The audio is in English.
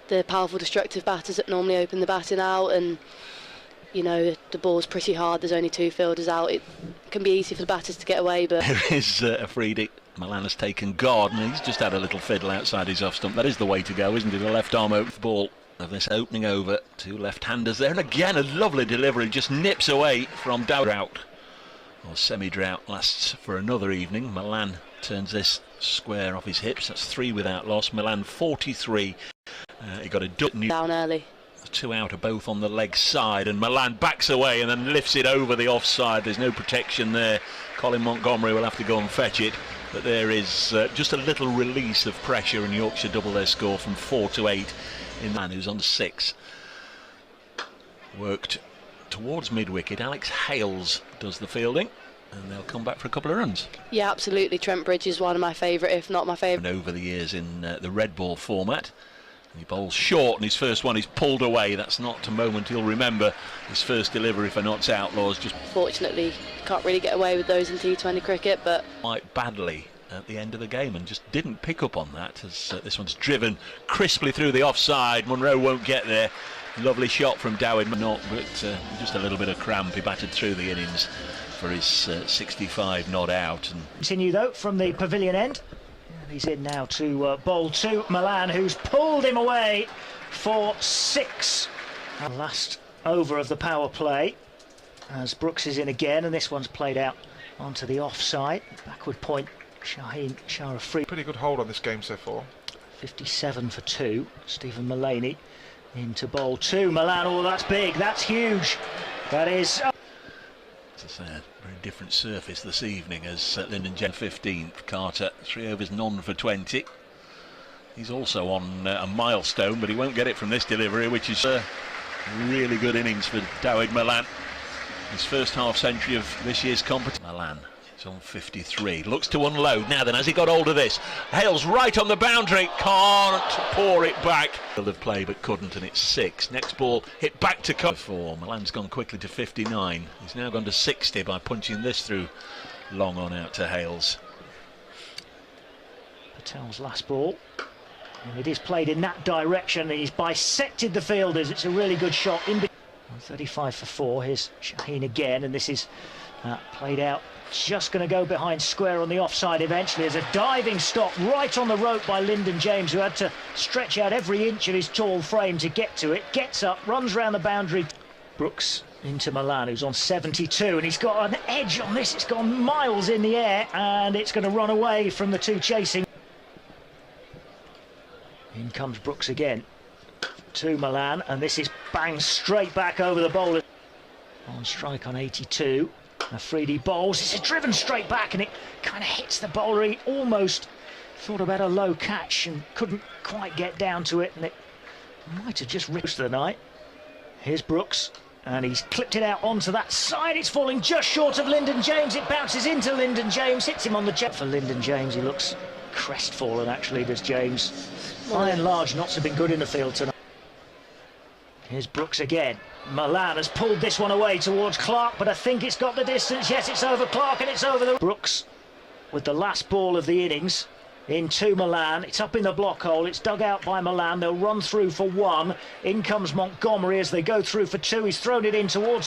the powerful destructive batters that normally open the batting out, and you know, the ball's pretty hard, there's only 2 fielders out, it can be easy for the batters to get away. But there is Afridi. Malan has taken guard and he's just had a little fiddle outside his off stump. That is the way to go, isn't it? A left arm open ball of this opening over. 2 left-handers there, and again a lovely delivery, just nips away from drought, or semi-drought lasts for another evening. Malan turns this square off his hips. That's 3 without loss. Malan 43. He got a duck down early. 2 out are both on the leg side, and Malan backs away and then lifts it over the offside. There's no protection there. Colin Montgomery will have to go and fetch it, but there is just a little release of pressure, and Yorkshire double their score from 4 to 8 in Man, who's on 6. Worked towards mid-wicket. Alex Hales does the fielding, and they'll come back for a couple of runs. Yeah, absolutely. Trent Bridge is one of my favourite, if not my favourite. And over the years in the red ball format. He bowls short, and his first one is pulled away. That's not a moment he'll remember. His first delivery for Not Outlaws. Just fortunately, can't really get away with those in T20 cricket, but quite badly at the end of the game, and just didn't pick up on that as this one's driven crisply through the offside. Munro won't get there. Lovely shot from Dawid Malan, but just a little bit of cramp. He batted through the innings for his 65 not out. And continue though from the pavilion end. He's in now to bowl to Malan, who's pulled him away for 6. Last over of the power play as Brooks is in again, and this one's played out onto the offside. Backward point, Shaheen Afridi. Pretty good hold on this game so far. 57 for 2. Stephen Mullaney into bowl to Malan. Oh, that's big, that's huge. That is. It's a very different surface this evening as Lyndon James 15th. Carter 3 overs none for 20. He's also on a milestone, but he won't get it from this delivery, which is a really good innings for Dawid Malan. His first half century of this year's competition. Malan is on 53. Looks to unload now. Then, has he got hold of this? Hales right on the boundary. Can't pour it back. Of play, but couldn't, and it's 6. Next ball hit back to cover 4. Malan's gone quickly to 59. He's now gone to 60 by punching this through long on out to Hales. Patel's last ball, and it is played in that direction. He's bisected the fielders. It's a really good shot. 35 for 4. Here's Shaheen again, and this is played out. Just going to go behind square on the offside eventually. There's a diving stop right on the rope by Lyndon James, who had to stretch out every inch of his tall frame to get to it. Gets up, runs round the boundary. Brooks into Malan, who's on 72, and he's got an edge on this. It's gone miles in the air, and it's going to run away from the 2 chasing. In comes Brooks again to Malan, and this is banged straight back over the bowler. On strike on 82. Afridi bowls. It's driven straight back, and it kind of hits the bowler. He almost thought about a low catch and couldn't quite get down to it, and it might have just ripped the night. Here's Brooks, and he's clipped it out onto that side. It's falling just short of Lyndon James. It bounces into Lyndon James, hits him on the jet. For Lyndon James, he looks crestfallen, actually, does James. By and large, knots have been good in the field tonight. Here's Brooks again. Malan has pulled this one away towards Clark, but I think it's got the distance. Yes, it's over Clark, and it's over the... Brooks with the last ball of the innings into Malan. It's up in the block hole. It's dug out by Malan. They'll run through for 1. In comes Montgomery as they go through for 2. He's thrown it in towards...